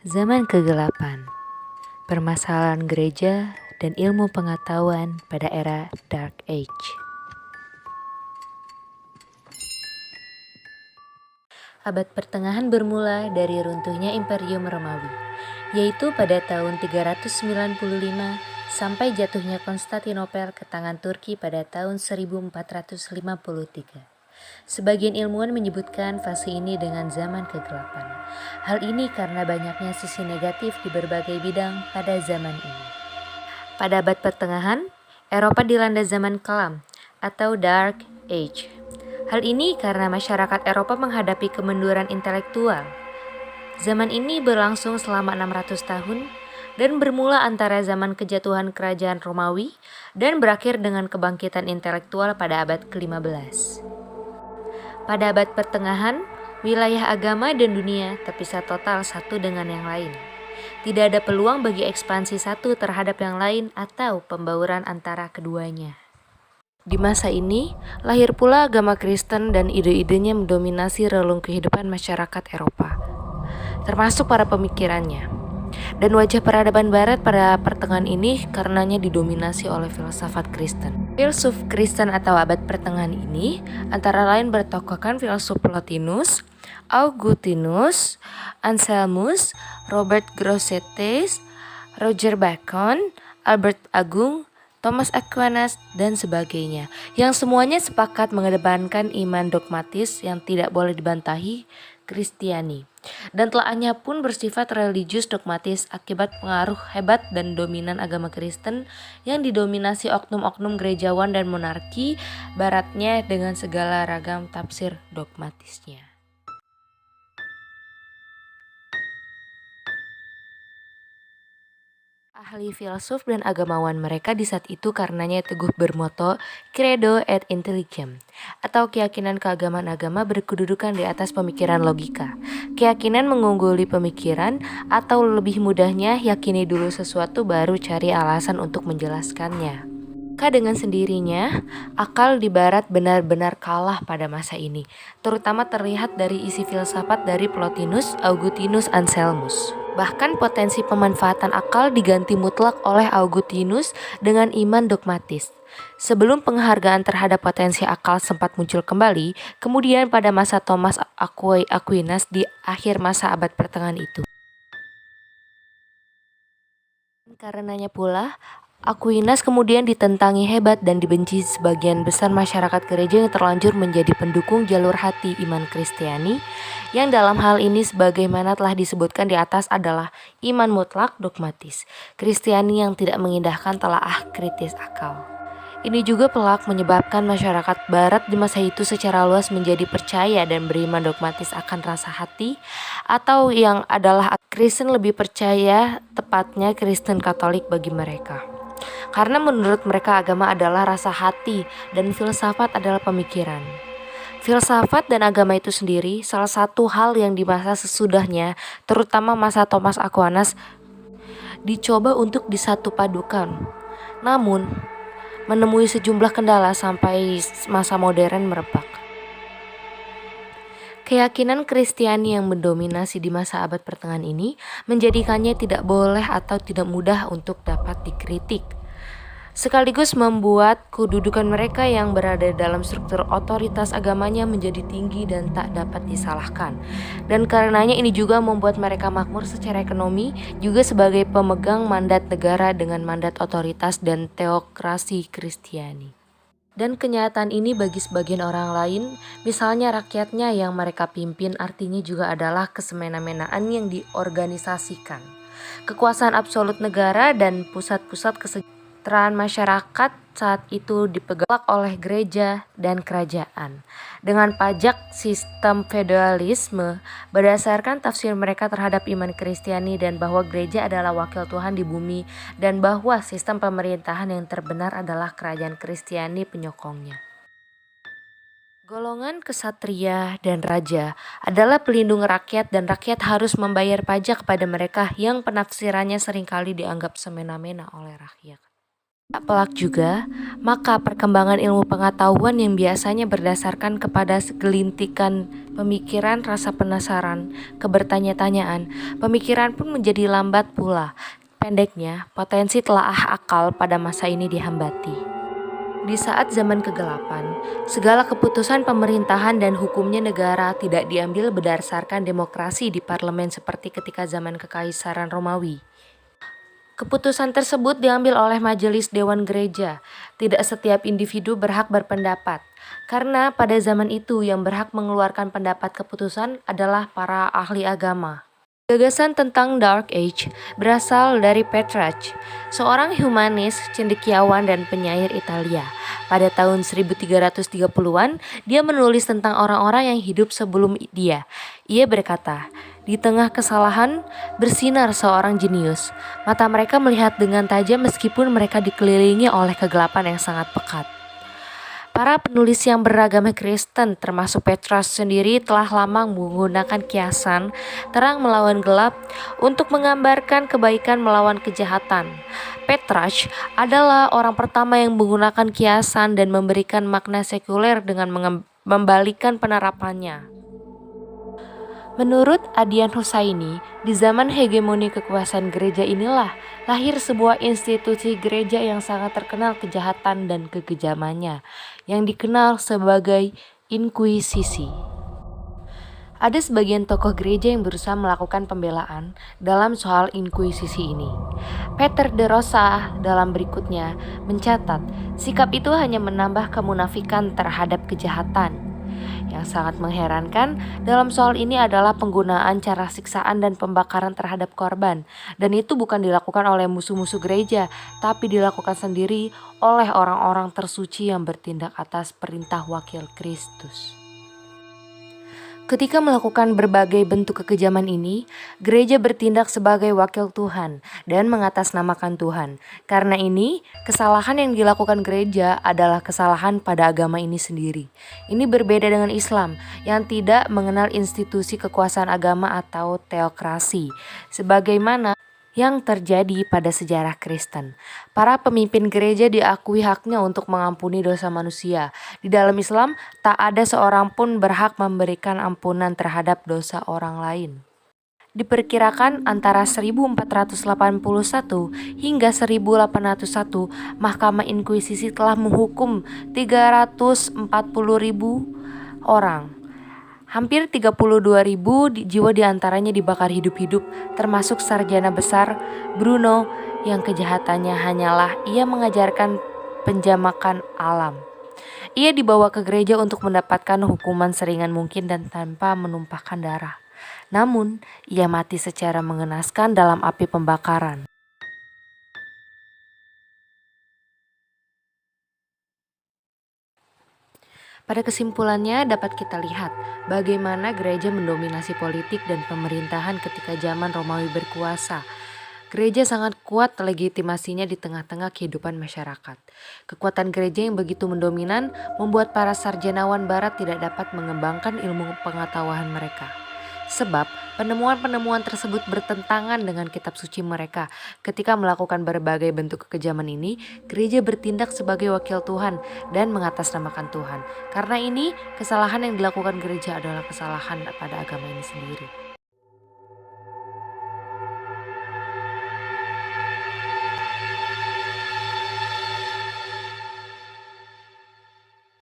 Zaman kegelapan, permasalahan gereja dan ilmu pengetahuan pada era Dark Age. Abad pertengahan bermula dari runtuhnya Imperium Romawi, yaitu pada tahun 395 sampai jatuhnya Konstantinopel ke tangan Turki pada tahun 1453. Sebagian ilmuwan menyebutkan fase ini dengan zaman kegelapan. Hal ini karena banyaknya sisi negatif di berbagai bidang pada zaman ini. Pada abad pertengahan, Eropa dilanda zaman kelam atau Dark Age. Hal ini karena masyarakat Eropa menghadapi kemunduran intelektual. Zaman ini berlangsung selama 600 tahun dan bermula antara zaman kejatuhan kerajaan Romawi dan berakhir dengan kebangkitan intelektual pada abad ke-15. Pada abad pertengahan, wilayah agama dan dunia terpisah total satu dengan yang lain. Tidak ada peluang bagi ekspansi satu terhadap yang lain atau pembauran antara keduanya. Di masa ini, lahir pula agama Kristen dan ide-idenya mendominasi relung kehidupan masyarakat Eropa, termasuk para pemikirannya. Dan wajah peradaban barat pada pertengahan ini karenanya didominasi oleh filsafat Kristen. Filsuf Kristen atau abad pertengahan ini antara lain bertokohkan filsuf Plotinus, Augustinus, Anselmus, Robert Grosseteste, Roger Bacon, Albert Agung, Thomas Aquinas, dan sebagainya, yang semuanya sepakat mengedepankan iman dogmatis yang tidak boleh dibantahi, Kristiani. Dan telahnya pun bersifat religius dogmatis akibat pengaruh hebat dan dominan agama Kristen yang didominasi oknum-oknum gerejawan dan monarki baratnya dengan segala ragam tafsir dogmatisnya. Ahli filsuf dan agamawan mereka di saat itu karenanya teguh bermoto Credo et Intelligem, atau keyakinan keagamaan agama berkedudukan di atas pemikiran logika. Keyakinan mengungguli pemikiran, atau lebih mudahnya yakini dulu sesuatu baru cari alasan untuk menjelaskannya. Maka dengan sendirinya, akal di barat benar-benar kalah pada masa ini, terutama terlihat dari isi filsafat dari Plotinus, Augustinus, Anselmus. Bahkan potensi pemanfaatan akal diganti mutlak oleh Augustinus dengan iman dogmatis. Sebelum penghargaan terhadap potensi akal sempat muncul kembali, kemudian pada masa Thomas Aquinas di akhir masa abad pertengahan itu. Karenanya pula, Aquinas kemudian ditentangi hebat dan dibenci sebagian besar masyarakat gereja yang terlanjur menjadi pendukung jalur hati iman Kristiani, yang dalam hal ini sebagaimana telah disebutkan di atas adalah iman mutlak dogmatis, Kristiani yang tidak mengindahkan telaah kritis akal. Ini juga pelak menyebabkan masyarakat barat di masa itu secara luas menjadi percaya dan beriman dogmatis akan rasa hati, atau yang adalah Kristen lebih percaya tepatnya Kristen Katolik bagi mereka. Karena menurut mereka agama adalah rasa hati dan filsafat adalah pemikiran. Filsafat dan agama itu sendiri salah satu hal yang di masa sesudahnya, terutama masa Thomas Aquinas, dicoba untuk disatupadukan. Namun, menemui sejumlah kendala sampai masa modern merebak. Keyakinan Kristiani yang mendominasi di masa abad pertengahan ini menjadikannya tidak boleh atau tidak mudah untuk dapat dikritik, sekaligus membuat kedudukan mereka yang berada dalam struktur otoritas agamanya menjadi tinggi dan tak dapat disalahkan. Dan karenanya ini juga membuat mereka makmur secara ekonomi, juga sebagai pemegang mandat negara dengan mandat otoritas dan teokrasi Kristiani. Dan kenyataan ini bagi sebagian orang lain, misalnya rakyatnya yang mereka pimpin, artinya juga adalah kesemena-menaan yang diorganisasikan. Kekuasaan absolut negara dan pusat-pusat kesejahteraan masyarakat saat itu dipegang oleh gereja dan kerajaan. Dengan pajak sistem feudalisme berdasarkan tafsir mereka terhadap iman Kristiani dan bahwa gereja adalah wakil Tuhan di bumi dan bahwa sistem pemerintahan yang terbenar adalah kerajaan Kristiani penyokongnya. Golongan kesatria dan raja adalah pelindung rakyat dan rakyat harus membayar pajak kepada mereka yang penafsirannya seringkali dianggap semena-mena oleh rakyat. Tak pelak juga, maka perkembangan ilmu pengetahuan yang biasanya berdasarkan kepada segelintikan pemikiran, rasa penasaran, kebertanya-tanyaan, pemikiran pun menjadi lambat pula. Pendeknya, potensi telaah akal pada masa ini dihambati. Di saat zaman kegelapan, segala keputusan pemerintahan dan hukumnya negara tidak diambil berdasarkan demokrasi di parlemen seperti ketika zaman Kekaisaran Romawi. Keputusan tersebut diambil oleh Majelis Dewan Gereja. Tidak setiap individu berhak berpendapat, karena pada zaman itu yang berhak mengeluarkan pendapat keputusan adalah para ahli agama. Gagasan tentang Dark Age berasal dari Petrarch, seorang humanis, cendekiawan, dan penyair Italia. Pada tahun 1330-an, dia menulis tentang orang-orang yang hidup sebelum dia. Ia berkata, di tengah kesalahan, bersinar seorang jenius. Mata mereka melihat dengan tajam meskipun mereka dikelilingi oleh kegelapan yang sangat pekat. Para penulis yang beragama Kristen, termasuk Petrarch sendiri, telah lama menggunakan kiasan terang melawan gelap untuk menggambarkan kebaikan melawan kejahatan. Petrarch adalah orang pertama yang menggunakan kiasan dan memberikan makna sekuler dengan membalikan penerapannya. Menurut Adian Hussaini, di zaman hegemoni kekuasaan gereja inilah lahir sebuah institusi gereja yang sangat terkenal kejahatan dan kekejamannya, yang dikenal sebagai Inkuisisi. Ada sebagian tokoh gereja yang berusaha melakukan pembelaan dalam soal inkuisisi ini. Peter de Rosa dalam berikutnya mencatat, sikap itu hanya menambah kemunafikan terhadap kejahatan. Yang sangat mengherankan dalam soal ini adalah penggunaan cara siksaan dan pembakaran terhadap korban. Dan itu bukan dilakukan oleh musuh-musuh gereja, tapi dilakukan sendiri oleh orang-orang tersuci yang bertindak atas perintah wakil Kristus. Ketika melakukan berbagai bentuk kekejaman ini, gereja bertindak sebagai wakil Tuhan dan mengatasnamakan Tuhan. Karena ini, kesalahan yang dilakukan gereja adalah kesalahan pada agama ini sendiri. Ini berbeda dengan Islam yang tidak mengenal institusi kekuasaan agama atau teokrasi, sebagaimana yang terjadi pada sejarah Kristen. Para pemimpin gereja diakui haknya untuk mengampuni dosa manusia. Di dalam Islam, tak ada seorang pun berhak memberikan ampunan terhadap dosa orang lain. Diperkirakan antara 1481 hingga 1801, Mahkamah Inkuisisi telah menghukum 340.000 orang. Hampir 32.000 jiwa diantaranya dibakar hidup-hidup, termasuk sarjana besar Bruno yang kejahatannya hanyalah ia mengajarkan penjamakan alam. Ia dibawa ke gereja untuk mendapatkan hukuman seringan mungkin dan tanpa menumpahkan darah. Namun, ia mati secara mengenaskan dalam api pembakaran. Pada kesimpulannya dapat kita lihat bagaimana gereja mendominasi politik dan pemerintahan ketika zaman Romawi berkuasa. Gereja sangat kuat legitimasinya di tengah-tengah kehidupan masyarakat. Kekuatan gereja yang begitu mendominan membuat para sarjanawan barat tidak dapat mengembangkan ilmu pengetahuan mereka. Sebab penemuan-penemuan tersebut bertentangan dengan kitab suci mereka. Ketika melakukan berbagai bentuk kekejaman ini, gereja bertindak sebagai wakil Tuhan dan mengatasnamakan Tuhan. Karena ini, kesalahan yang dilakukan gereja adalah kesalahan pada agama ini sendiri.